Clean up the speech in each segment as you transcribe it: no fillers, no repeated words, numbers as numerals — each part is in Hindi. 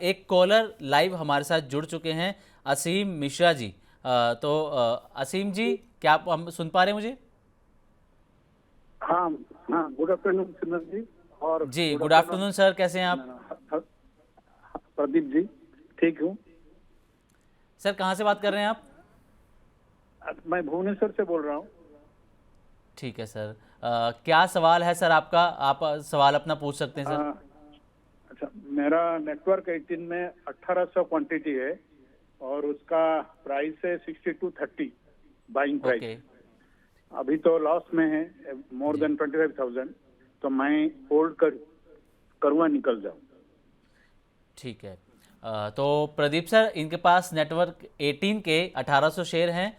एक कॉलर लाइव हमारे साथ जुड़ चुके हैं, असीम मिश्रा जी। असीम जी, क्या आप हम सुन पा रहे हैं मुझे? हाँ। हाँ, गुड आफ्टरनून सिमरन जी। और जी, good good afternoon afternoon sir, कैसे हैं आप? प्रदीप जी। ठीक हूँ। सर कहाँ से बात कर रहे हैं आप? मैं भुवनेश्वर से बोल रहा हूँ। ठीक है सर। क्या सवाल है सर आपका? आप सवाल अपना पूछ सकते हैं सर। अच्छा, मेरा नेटवर्क 18 में 1800 क्वांटिटी है और उसका प्राइस है 6230 बाइंग प्राइस। ओके। अभी तो लॉस में है, मोर जी, देन 25,000। तो मैं होल्ड करूँगा, निकल जाऊँ। ठीक है। तो प्रदीप सर, इनके पास नेटवर्क 18 के 1800 शेयर हैं,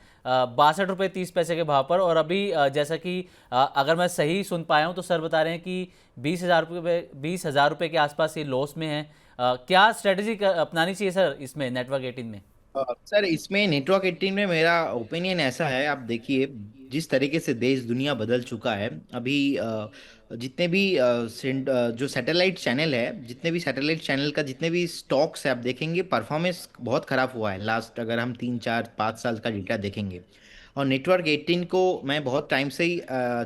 62 रुपये 30 पैसे के भाव पर। और अभी जैसा कि अगर मैं सही सुन पाया हूँ तो सर बता रहे हैं कि 20,000 रुपये के आसपास ये लॉस में है। क्या स्ट्रेटजी अपनानी चाहिए सर इसमें, नेटवर्क 18 में? सर इसमें नेटवर्क 18 में मेरा ओपिनियन ऐसा है, आप देखिए जिस तरीके से देश दुनिया बदल चुका है अभी। जितने भी जो सैटेलाइट चैनल है, जितने भी सैटेलाइट चैनल का जितने भी स्टॉक्स है, आप देखेंगे परफॉर्मेंस बहुत खराब हुआ है लास्ट, अगर हम 3 4 5 साल का डेटा देखेंगे। और नेटवर्क 18 को मैं बहुत टाइम से ही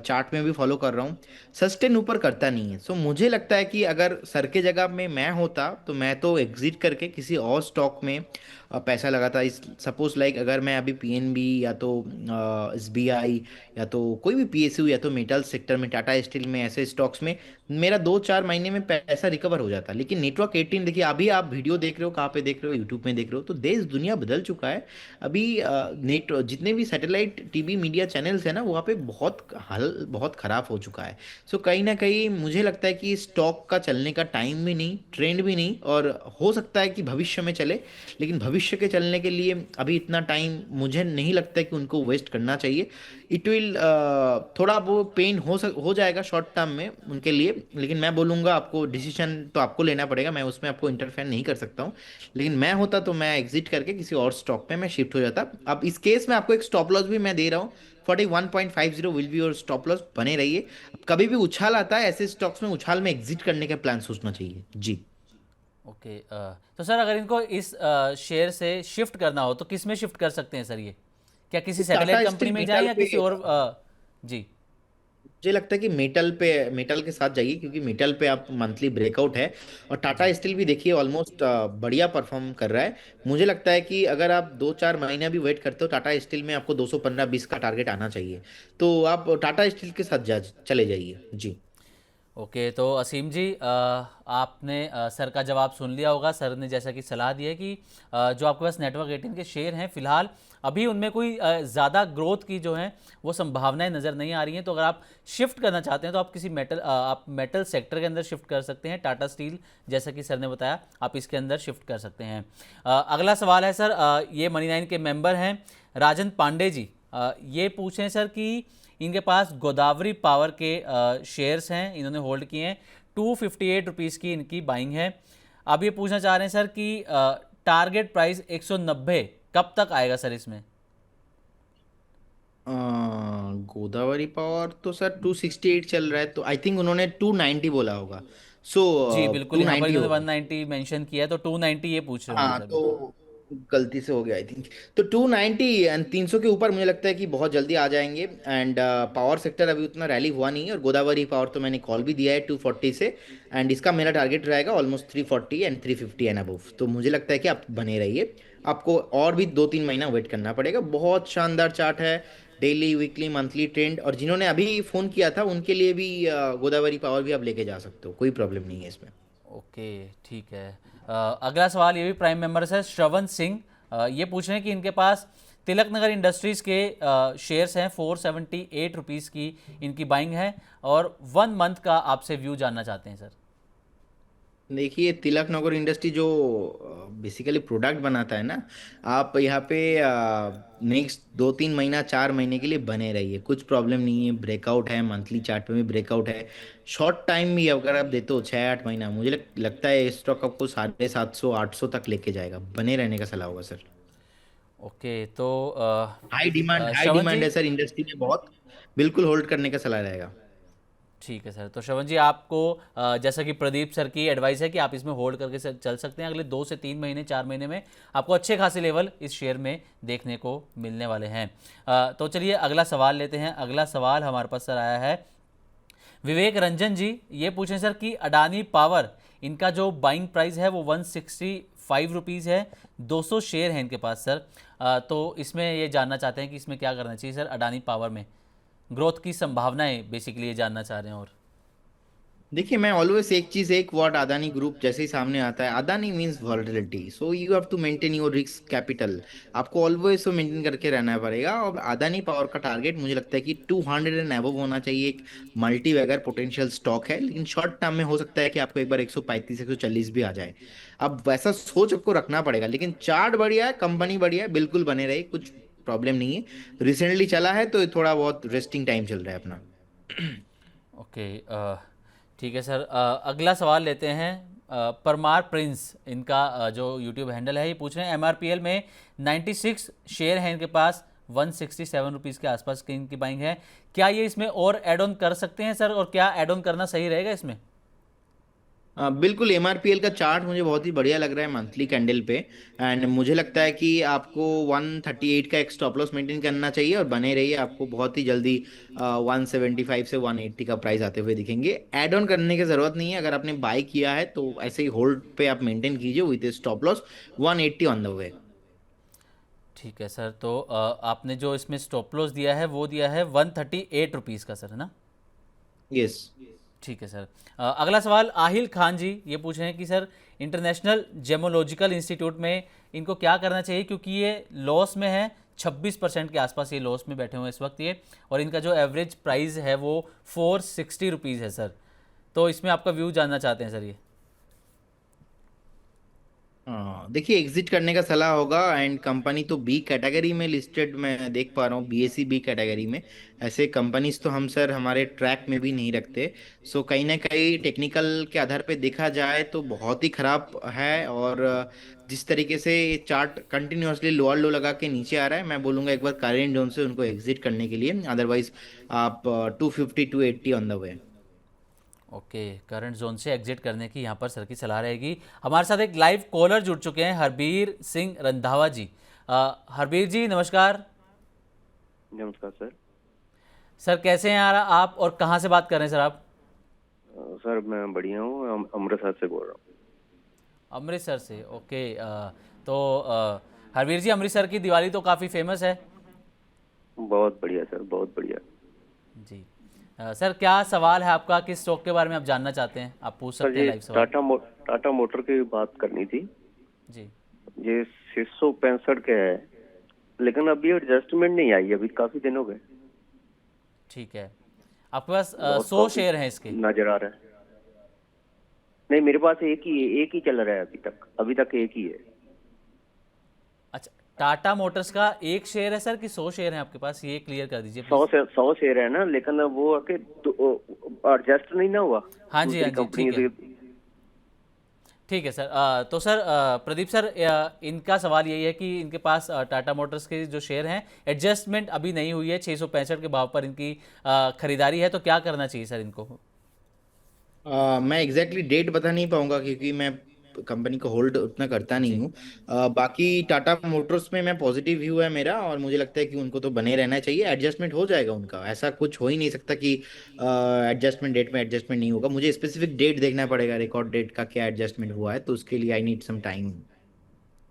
चार्ट में भी फॉलो कर रहा हूँ, सस्टेन ऊपर करता नहीं है। सो मुझे लगता है कि अगर सर के जगह में मैं होता तो मैं तो एग्जिट करके किसी और स्टॉक में पैसा लगाता। इस सपोज लाइक अगर मैं अभी पीएनबी या तो एसबीआई या तो कोई भी पीएसयू या तो मेटल सेक्टर में, टाटा स्टील में, ऐसे स्टॉक्स में मेरा 2 4 महीने में पैसा रिकवर हो जाता। लेकिन नेटवर्क 18 देखिए, अभी आप वीडियो देख रहे हो, कहाँ पे देख रहे हो, यूट्यूब में देख रहे हो, तो देश दुनिया बदल चुका है अभी। नेट जितने भी सैटेलाइट टीवी मीडिया चैनल्स है ना, वहाँ पे बहुत हाल बहुत खराब हो चुका है। सो कहीं ना कहीं मुझे लगता है कि स्टॉक का चलने का टाइम भी नहीं, ट्रेंड भी नहीं, और हो सकता है कि भविष्य में चले, लेकिन भविष्य के चलने के लिए अभी इतना टाइम मुझे नहीं लगता कि उनको वेस्ट करना चाहिए। इट विल थोड़ा वो पेन हो जाएगा शॉर्ट टर्म में उनके लिए, लेकिन मैं बोलूँगा आपको डिसीजन तो आपको लेना पड़ेगा, मैं उसमें आपको इंटरफेयर नहीं कर सकता हूँ। लेकिन मैं होता तो मैं एग्जिट करके किसी और स्टॉक पे मैं शिफ्ट हो जाता। अब इस केस में आपको एक स्टॉप लॉस भी मैं दे रहा हूँ, 41.50 विल बी और स्टॉप लॉस, बने रहिए। कभी भी उछाल आता है ऐसे स्टॉक्स में, उछाल में एग्जिट करने का प्लान सोचना चाहिए जी। ओके। तो सर अगर इनको इस शेयर से शिफ्ट करना हो तो किस में शिफ्ट कर सकते हैं सर ये? क्या किसी सैटेलाइट टाटा कंपनी स्टील में जाएं मेटल या पे, किसी और जी। मुझे लगता है कि मेटल के साथ जाइए, क्योंकि मेटल पे आप मंथली ब्रेकआउट है। और टाटा जी, स्टील भी देखिए ऑलमोस्ट बढ़िया परफॉर्म कर रहा है। मुझे लगता है कि अगर आप 2 4 महीने भी वेट करते हो, टाटा स्टील में आपको 215-20 का टारगेट आना चाहिए। तो आप टाटा स्टील के साथ चले जाइए जी। ओके। तो असीम जी, आपने सर का जवाब सुन लिया होगा। सर ने जैसा कि सलाह दी है कि जो आपके पास नेटवर्क 18 के शेयर हैं फिलहाल, अभी उनमें कोई ज़्यादा ग्रोथ की जो है वो संभावनाएं नज़र नहीं आ रही हैं। तो अगर आप शिफ्ट करना चाहते हैं तो आप किसी आप मेटल सेक्टर के अंदर शिफ्ट कर सकते हैं। टाटा स्टील, जैसा कि सर ने बताया, आप इसके अंदर शिफ्ट कर सकते हैं। अगला सवाल है सर, ये मनी 9 के मेंबर हैं राजन पांडे जी। ये पूछें सर कि इनके पास गोदावरी पावर के शेयर्स हैं, इन्होंने होल्ड किए हैं, 258 रुपीज़ की इनकी बाइंग है। अब ये पूछना चाह रहे हैं सर कि टारगेट प्राइस 190 कब तक आएगा सर इसमें? गोदावरी पावर तो सर 268 चल रहा है, तो आई थिंक उन्होंने 290 बोला होगा। सो जी बिल्कुल, टू यहाँ पर नाइन्टी इन्होंने होगा। 190 मेंशन किया है, तो 290 ये पूछ रहे होंगे हाँ सर, बिल्कुल। तो गलती से हो गया आई थिंक। तो 290 एंड 300 के ऊपर मुझे लगता है कि बहुत जल्दी आ जाएंगे। एंड पावर सेक्टर अभी उतना रैली हुआ नहीं है, और गोदावरी पावर तो मैंने कॉल भी दिया है 240 से। एंड इसका मेरा टारगेट रहेगा ऑलमोस्ट 340 एंड 350 एंड अबव। तो मुझे लगता है कि आप बने रहिए, आपको और भी 2 3 महीना वेट करना पड़ेगा। बहुत शानदार चार्ट है, डेली वीकली मंथली ट्रेंड। और जिन्होंने अभी फोन किया था उनके लिए भी गोदावरी पावर भी आप लेके जा सकते हो, कोई प्रॉब्लम नहीं है इसमें। ओके, ठीक है। अगला सवाल ये भी प्राइम मेंबर है श्रवण सिंह। ये पूछ रहे हैं कि इनके पास तिलक नगर इंडस्ट्रीज़ के शेयर्स हैं, 478 रुपीज़ की इनकी बाइंग है, और 1 मंथ का आपसे व्यू जानना चाहते हैं सर। देखिए तिलक नगर इंडस्ट्री जो बेसिकली प्रोडक्ट बनाता है ना, आप यहाँ पे नेक्स्ट 2 3 महीना 4 महीने के लिए बने रहिए, कुछ प्रॉब्लम नहीं है। ब्रेकआउट है, मंथली चार्ट में भी ब्रेकआउट है। शॉर्ट टाइम भी अगर आप देते हो 6 8 महीना, मुझे लगता है स्टॉक आपको 750 800 तक लेके जाएगा। बने रहने का सलाह होगा सर। ओके। तो हाई श्रवण डिमांड जी, है सर इंडस्ट्री में बहुत, बिल्कुल होल्ड करने का सलाह रहेगा। ठीक है सर। तो श्रवण जी, आपको जैसा कि प्रदीप सर की एडवाइस है कि आप इसमें होल्ड करके चल सकते हैं। अगले 2 से 3 महीने 4 महीने में आपको अच्छे खासे लेवल इस शेयर में देखने को मिलने वाले हैं। तो चलिए अगला सवाल लेते हैं। अगला सवाल हमारे पास सर आया है विवेक रंजन जी। ये पूछें सर कि अडानी पावर, इनका जो बाइंग प्राइस है वो 165 रुपीज़ है, 200 शेयर हैं इनके पास सर। तो इसमें ये जानना चाहते हैं कि इसमें क्या करना चाहिए सर अडानी पावर में, ग्रोथ की संभावनाएं बेसिकली ये जानना चाह रहे हैं। और देखिए, मैं ऑलवेज एक चीज, एक वर्ड अदानी ग्रुप जैसे ही सामने आता है, Adani means volatility, so you have to maintain your risk capital. आपको ऑलवेज वो मेंटेन करके रहना पड़ेगा। और अदानी पावर का टारगेट मुझे लगता है कि 200 एंड अबव होना चाहिए। एक मल्टी बैगर पोटेंशियल स्टॉक है, लेकिन शॉर्ट टर्म में हो सकता है कि आपको एक बार 135 140 भी आ जाए। अब वैसा सोच आपको रखना पड़ेगा, लेकिन चार्ट बढ़िया है, कंपनी बढ़िया है, बिल्कुल बने रहे, कुछ प्रॉब्लम नहीं है। रिसेंटली चला है तो थोड़ा बहुत रेस्टिंग टाइम चल रहा है अपना। ओके, ठीक है सर। अगला सवाल लेते हैं। परमार प्रिंस, इनका जो यूट्यूब हैंडल है, ये पूछ रहे हैं एमआरपीएल में 96 शेयर हैं इनके पास, 167 रुपीज़ के आसपास की इनकी बाइंग है। क्या ये इसमें और एड ऑन कर सकते हैं सर, और क्या एड ऑन करना सही रहेगा इसमें? बिल्कुल, एमआरपीएल का चार्ट मुझे बहुत ही बढ़िया लग रहा है मंथली कैंडल पे। एंड मुझे लगता है कि आपको 138 का एक स्टॉप लॉस मेंटेन करना चाहिए और बने रहिए। आपको बहुत ही जल्दी 175 से 180 का प्राइस आते हुए दिखेंगे। एड ऑन करने की जरूरत नहीं है। अगर आपने बाय किया है तो ऐसे ही होल्ड पे आप मेंटेन कीजिए with stop loss 180 on the way. ठीक है सर। तो आपने जो इसमें स्टॉप लॉस दिया है वो दिया है 138 रुपीज़ का सर, है ना? यस। ठीक है सर। अगला सवाल आहिल खान जी ये पूछ रहे हैं कि सर इंटरनेशनल जेमोलॉजिकल इंस्टीट्यूट में इनको क्या करना चाहिए, क्योंकि ये लॉस में है, 26% के आसपास ये लॉस में बैठे हुए हैं इस वक्त ये, और इनका जो एवरेज प्राइस है वो 460 रुपीज़ है सर। तो इसमें आपका व्यू जानना चाहते हैं सर ये। हाँ, देखिए, एग्जिट करने का सलाह होगा। एंड कंपनी तो बी कैटेगरी में लिस्टेड मैं देख पा रहा हूँ, बीएसई बी कैटेगरी में। ऐसे कंपनीज तो हम सर हमारे ट्रैक में भी नहीं रखते। सो कहीं ना कहीं टेक्निकल के आधार पे देखा जाए तो बहुत ही खराब है। और जिस तरीके से चार्ट कंटिन्यूअसली लोअर लो लगा के नीचे आ रहा है, मैं बोलूंगा एक बार करेंट जोन से उनको एग्जिट करने के लिए। अदरवाइज आप 250 280 on the way. Okay, current zone से एग्जिट करने की यहाँ पर सर की सलाह रहेगी। हमारे साथ एक लाइव कॉलर जुड़ चुके हैं, हरबीर सिंह रंधावा जी। हरबीर जी नमस्कार। नमस्कार सर। सर कैसे हैं यार आप, और कहाँ से बात कर रहे हैं सर आप? सर मैं बढ़िया हूँ, अमृतसर से बोल रहा हूँ। अमृतसर से, ओके। तो हरवीर जी, अमृतसर की दिवाली तो काफ़ी फेमस है। बहुत बढ़िया सर, बहुत बढ़िया। जी। सर क्या सवाल है आपका, किस स्टॉक के बारे में आप जानना चाहते हैं? आप पूछ सर सकते हैं ये लाइव सवाल। टाटा मोटर की बात करनी थी। जी। ये 665 के है, लेकिन अभी एडजस्टमेंट नहीं आई, अभी काफी दिन हो गए। ठीक है, आपके पास बहुत 100 प्रॉफिट शेयर हैं इसके? नजर आ रहा है। नहीं, मेरे पास एक ही है, एक ही चल रहा है अभी तक एक ही है। अच्छा, टाटा मोटर्स का एक शेयर है सर कि 100 शेयर हैं आपके पास, ये क्लियर कर दीजिए 100 शेयर है ना, लेकिन वो आके एडजस्ट नहीं ना हुआ हाँ जी, हाँ दूसरी जी, कंपनी ठीक है। से। ठीक है सर। तो सर प्रदीप सर, इनका सवाल यही है कि इनके पास टाटा मोटर्स के जो शेयर हैं एडजस्टमेंट अभी नहीं हुई है, 665 के भाव पर इनकी खरीदारी है, तो क्या करना चाहिए सर इनको? मैं एग्जैक्टली डेट बता नहीं पाऊंगा क्योंकि मैं कंपनी को होल्ड उतना करता नहीं जी। हूँ। बाकी टाटा मोटर्स में मैं पॉजिटिव व्यू है मेरा, और मुझे लगता है कि उनको तो बने रहना चाहिए। एडजस्टमेंट हो जाएगा उनका, ऐसा कुछ हो ही नहीं सकता कि एडजस्टमेंट डेट में एडजस्टमेंट नहीं होगा। मुझे स्पेसिफिक डेट देखना पड़ेगा, रिकॉर्ड डेट का क्या एडजस्टमेंट हुआ है, तो उसके लिए I need some time.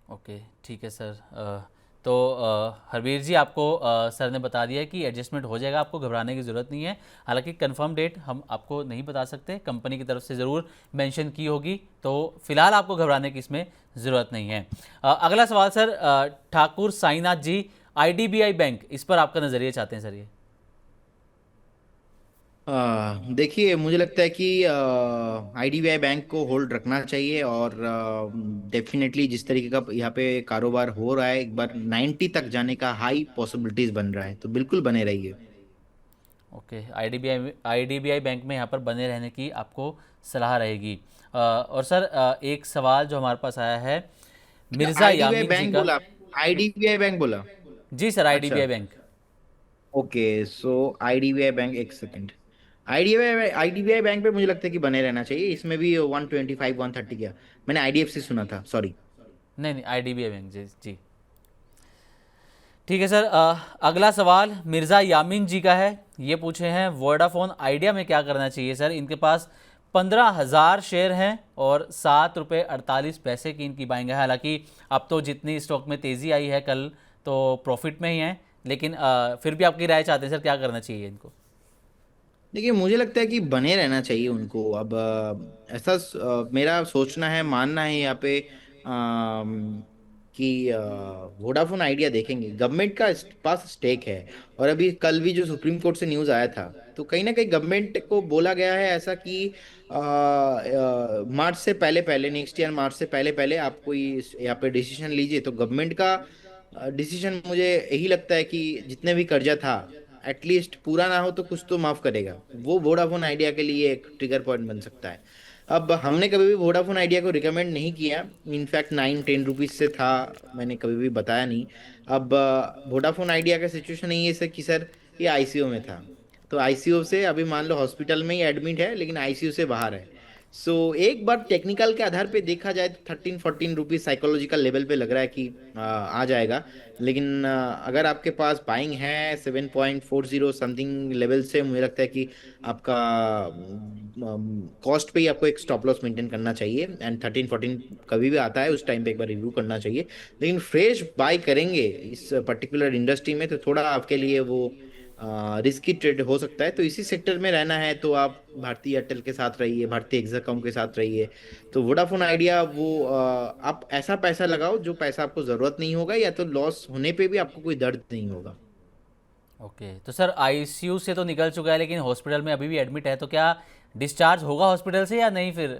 Okay, ठीक है सर। तो हरवीर जी, आपको सर ने बता दिया है कि एडजस्टमेंट हो जाएगा, आपको घबराने की ज़रूरत नहीं है। हालांकि कंफर्म डेट हम आपको नहीं बता सकते, कंपनी की तरफ से ज़रूर मेंशन की होगी, तो फिलहाल आपको घबराने की इसमें ज़रूरत नहीं है। अगला सवाल सर, ठाकुर साईनाथ जी, आईडीबीआई बैंक, इस पर आपका नज़रिया चाहते हैं सर ये। देखिए, मुझे लगता है कि आईडीबीआई बैंक को होल्ड रखना चाहिए। और डेफिनेटली जिस तरीके का यहाँ पे कारोबार हो रहा है, एक बार 90 तक जाने का हाई पॉसिबिलिटीज बन रहा है, तो बिल्कुल बने रहिए। ओके, आईडीबीआई बैंक में यहाँ पर बने रहने की आपको सलाह रहेगी। और सर एक सवाल जो हमारे पास आया है मिर्ज़ा आईडीबीआई यामीन जी बैंक का। बोला? आईडीबीआई बैंक बोला? जी सर, अच्छा, आईडीबीआई बैंक। ओके। सो आईडीबीआई बैंक, एक सेकंड। आईडीबीआई बैंक पे मुझे लगता है कि बने रहना चाहिए, इसमें भी 125 130 गया। मैंने आईडीएफसी सुना था, सॉरी। नहीं नहीं, आईडीबीआई बैंक जी जी। ठीक है सर, अगला सवाल मिर्ज़ा यामीन जी का है। ये पूछे हैं वोडाफोन आइडिया में क्या करना चाहिए सर। इनके पास 15,000 शेयर हैं और ₹7.48 की इनकी बाइंग है। हालांकि अब तो जितनी स्टॉक में तेज़ी आई है कल, तो प्रॉफिट में ही है, लेकिन फिर भी आपकी राय चाहते हैं सर, क्या करना चाहिए इनको। देखिए, मुझे लगता है कि बने रहना चाहिए उनको। अब ऐसा मेरा सोचना है, मानना है यहाँ पे कि वोडाफोन आइडिया देखेंगे, गवर्नमेंट का पास स्टेक है। और अभी कल भी जो सुप्रीम कोर्ट से न्यूज़ आया था, तो कहीं ना कहीं गवर्नमेंट को बोला गया है ऐसा कि मार्च से पहले पहले, नेक्स्ट ईयर मार्च से पहले पहले आप कोई यहाँ पे डिसीजन लीजिए। तो गवर्नमेंट का डिसीजन मुझे यही लगता है कि जितने भी कर्जा था, एटलीस्ट पूरा ना हो तो कुछ तो माफ करेगा। वो वोडाफोन आइडिया के लिए एक ट्रिगर पॉइंट बन सकता है। अब हमने कभी भी वोडाफोन आइडिया को रिकमेंड नहीं किया, इनफैक्ट 9-10 रुपीज से था, मैंने कभी भी बताया नहीं। अब वोडाफोन आइडिया का सिचुएशन नहीं है सर कि सर ये आईसीयू में था, तो आईसीयू से अभी मान लो हॉस्पिटल में ही एडमिट है, लेकिन आईसीयू से बाहर है। सो एक बार टेक्निकल के आधार पे देखा जाए तो 13-14 रुपीज साइकोलॉजिकल लेवल पे लग रहा है कि आ जाएगा। लेकिन अगर आपके पास बाइंग है 7.40 समथिंग लेवल से, मुझे लगता है कि आपका कॉस्ट पे ही आपको एक स्टॉप लॉस मेंटेन करना चाहिए। एंड 13-14 कभी भी आता है, उस टाइम पे एक बार रिव्यू करना चाहिए। लेकिन फ्रेश बाय करेंगे इस पर्टिकुलर इंडस्ट्री में तो थोड़ा आपके लिए वो रिस्की ट्रेड हो सकता है। तो इसी सेक्टर में रहना है तो आप भारतीय एयरटेल के साथ रहिए, भारतीय एक्साकॉम के साथ रहिए। तो वोडाफोन आइडिया वो आप ऐसा पैसा लगाओ जो पैसा आपको जरूरत नहीं होगा, या तो लॉस होने पे भी आपको कोई दर्द नहीं होगा। ओके, तो सर आईसीयू से तो निकल चुका है, लेकिन हॉस्पिटल में अभी भी एडमिट है, तो क्या डिस्चार्ज होगा हॉस्पिटल से या नहीं फिर।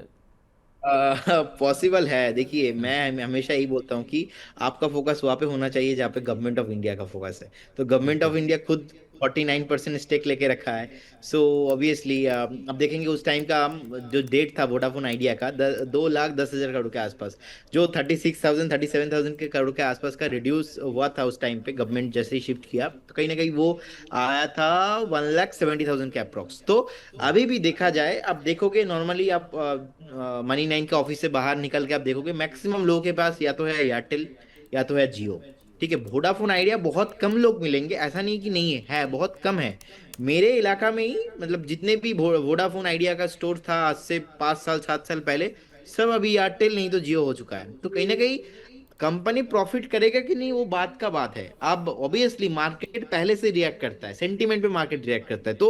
पॉसिबल है। देखिए, मैं हमेशा यही बोलता हूँ कि आपका फोकस वहाँ पे होना चाहिए जहाँ पे गवर्नमेंट ऑफ इंडिया का फोकस है। तो गवर्नमेंट ऑफ बिल्कुल। इंडिया खुद 49% स्टेक लेके रखा है। सो ऑब्वियसली अब देखेंगे उस टाइम का जो डेट था वोडाफोन आइडिया का, 2,10,000 करोड़ के आसपास, जो 36,000 37,000 के करोड़ के आसपास का रिड्यूस हुआ था उस टाइम पे, गवर्नमेंट जैसे ही शिफ्ट किया तो कहीं ना कहीं वो आया था 1,70,000 के अप्रोक्स। तो अभी भी देखा जाए, आप देखोगे नॉर्मली, आप मनी नाइन के ऑफिस से बाहर निकल के आप देखोगे मैक्सिमम लोगों के पास या तो है एयरटेल या तो है जियो। ठीक है, वोडाफोन आइडिया बहुत कम लोग मिलेंगे, ऐसा नहीं कि नहीं है बहुत कम है। मेरे इलाका में ही मतलब जितने भी वोडाफोन आइडिया का स्टोर था आज से 5 साल 7 साल पहले, सब अभी एयरटेल नहीं तो जियो हो चुका है। तो कहीं ना कहीं कंपनी प्रॉफिट करेगा कि नहीं वो बात का बात है। अब ऑब्वियसली मार्केट पहले से रिएक्ट करता है, सेंटीमेंट पे मार्केट रिएक्ट करता है। तो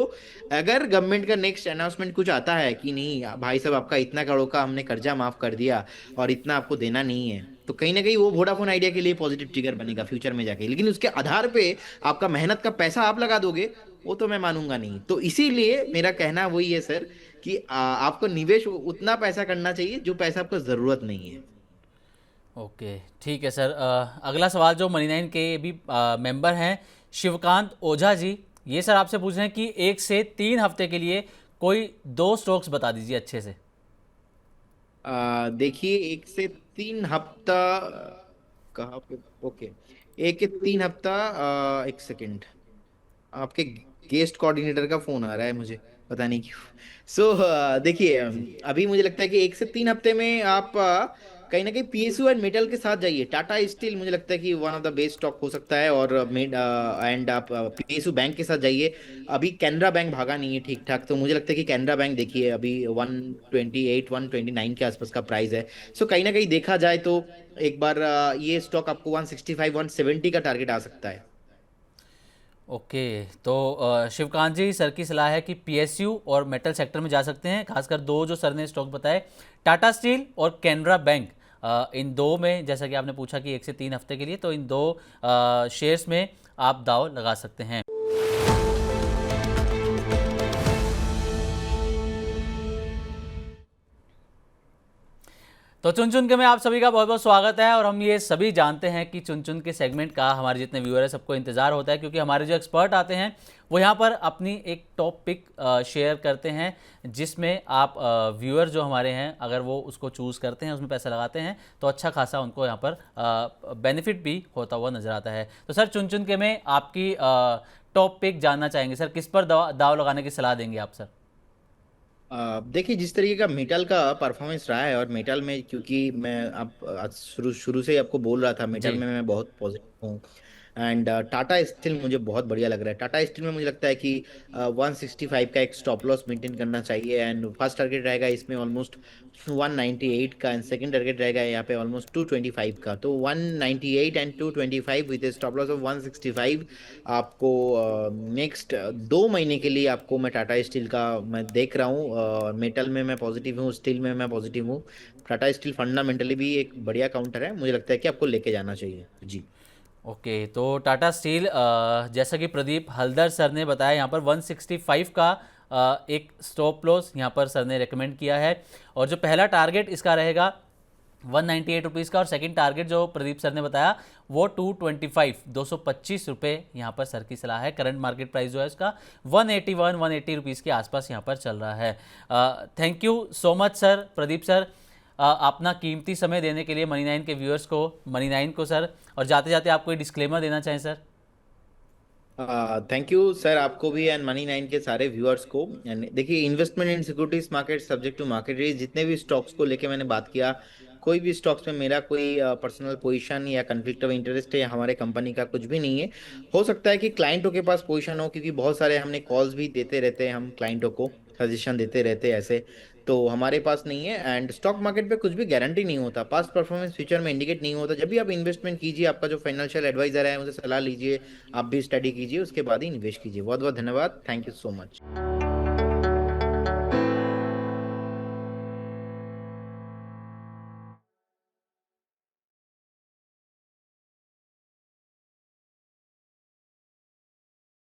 अगर गवर्नमेंट का नेक्स्ट अनाउंसमेंट कुछ आता है कि नहीं भाई साहब आपका इतना करोड़ का हमने कर्जा माफ कर दिया और इतना आपको देना नहीं है, तो कहीं ना कहीं वो वोडाफोन आइडिया के लिए पॉजिटिव ट्रिगर बनेगा फ्यूचर में जाके। लेकिन उसके आधार पे आपका मेहनत का पैसा आप लगा दोगे, वो तो मैं मानूंगा नहीं। तो इसीलिए मेरा कहना वही है सर कि आपको निवेश उतना पैसा करना चाहिए जो पैसा आपको जरूरत नहीं है। ओके, ठीक है सर। अगला सवाल जो मनी नाइन के भी मेंबर हैं, शिवकांत ओझा जी, ये सर आपसे पूछ रहे हैं कि 1 से 3 हफ्ते के लिए कोई 2 स्टॉक्स बता दीजिए अच्छे से। देखिए, 1 से 3 हफ्ता कहाँ पे? ओके, 1 से 3 हफ्ता, एक सेकेंड, आपके गेस्ट कोऑर्डिनेटर का फोन आ रहा है मुझे, पता नहीं क्यों। सो देखिए, अभी मुझे लगता है कि 1 से 3 हफ्ते में आप कहीं ना कहीं पीएसयू एंड मेटल के साथ जाइए। टाटा स्टील मुझे लगता है कि one of the best stock हो सकता है, और एंड आप पीएसयू बैंक के साथ जाइए। अभी कैनरा बैंक भागा नहीं है ठीक ठाक, तो मुझे लगता है कि कैनरा बैंक देखिए, अभी 128 129 के आसपास का प्राइस है। सो कहीं ना कहीं देखा जाए तो एक बार ये स्टॉक आपको 165 170 का टारगेट आ सकता है। ओके, तो शिवकांत जी, सर की सलाह है कि पीएसयू और मेटल सेक्टर में जा सकते हैं, खासकर दो जो सर ने स्टॉक बताए, टाटा स्टील और कैनरा बैंक। इन दो में, जैसा कि आपने पूछा कि 1 से 3 हफ्ते के लिए, तो इन दो शेयर्स में आप दाव लगा सकते हैं। तो चुन चुन के में आप सभी का बहुत बहुत स्वागत है। और हम ये सभी जानते हैं कि चुन चुन के सेगमेंट का हमारे जितने व्यूअर है सबको इंतजार होता है, क्योंकि हमारे जो एक्सपर्ट आते हैं वो यहाँ पर अपनी एक टॉप पिक शेयर करते हैं, जिसमें आप व्यूअर जो हमारे हैं अगर वो उसको चूज़ करते हैं, उसमें पैसा लगाते हैं, तो अच्छा खासा उनको यहाँ पर बेनिफिट भी होता हुआ नजर आता है। तो सर, चुन चुन के में आपकी टॉप पिक जानना चाहेंगे सर, किस पर दाव लगाने की सलाह देंगे आप सर। देखिए, जिस तरीके का मेटल का परफॉर्मेंस रहा है, और मेटल में क्योंकि मैं आप आज शुरू शुरू से ही आपको बोल रहा था, मेटल जी। में मैं बहुत पॉजिटिव हूँ। एंड टाटा स्टील मुझे बहुत बढ़िया लग रहा है। टाटा स्टील में मुझे लगता है कि 165 का एक स्टॉप लॉस मेंटेन करना चाहिए, एंड फर्स्ट टारगेट रहेगा इसमें ऑलमोस्ट 198 का, एंड सेकंड टारगेट रहेगा यहाँ पे ऑलमोस्ट 225 का। तो 198 and 225 with stop loss of 165 आपको नेक्स्ट 2 महीने के लिए आपको मैं टाटा स्टील का मैं देख रहा हूँ। मेटल में मैं पॉजिटिव हूँ, स्टील में मैं पॉजिटिव हूँ। टाटा स्टील फंडामेंटली भी एक बढ़िया काउंटर है, मुझे लगता है कि आपको लेके जाना चाहिए जी। ओके, तो टाटा स्टील जैसा कि प्रदीप हल्दर सर ने बताया, यहाँ पर 165 का एक स्टॉप लॉस यहाँ पर सर ने रेकमेंड किया है, और जो पहला टारगेट इसका रहेगा 198 रुपीज़ का, और सेकंड टारगेट जो प्रदीप सर ने बताया वो 225 रुपये यहाँ पर सर की सलाह है। करंट मार्केट प्राइस जो है उसका 180 रुपीज़ के आसपास यहाँ पर चल रहा है। Thank you so much sir, Pradeep sir, अपना कीमती समय देने के लिए मनी नाइन के व्यूअर्स को, मनी नाइन को सर। और जाते जाते आप कोई डिस्क्लेमर देना चाहें सर? थैंक यू सर, आपको भी एंड मनी नाइन के सारे व्यूअर्स को। एंड देखिए, investment in securities market subject to market risk, जितने भी स्टॉक्स को लेके मैंने बात किया, कोई भी स्टॉक्स में मेरा कोई पर्सनल पोजीशन या कन्फ्लिक्ट ऑफ इंटरेस्ट है या हमारे कंपनी का कुछ भी नहीं है। हो सकता है कि क्लाइंटों के पास पोजीशन हो, क्योंकि बहुत सारे हमने कॉल्स भी देते रहते हैं, हम क्लाइंटों को सजेशन देते रहते हैं ऐसे। तो हमारे पास नहीं है, एंड स्टॉक मार्केट पे कुछ भी गारंटी नहीं होता, पास्ट परफॉर्मेंस फ्यूचर में इंडिकेट नहीं होता। जब भी आप इन्वेस्टमेंट कीजिए, आपका जो फाइनेंशियल एडवाइजर है उनसे सलाह लीजिए, आप भी स्टडी कीजिए, उसके बाद ही निवेश कीजिए। बहुत बहुत धन्यवाद, थैंक यू सो मच।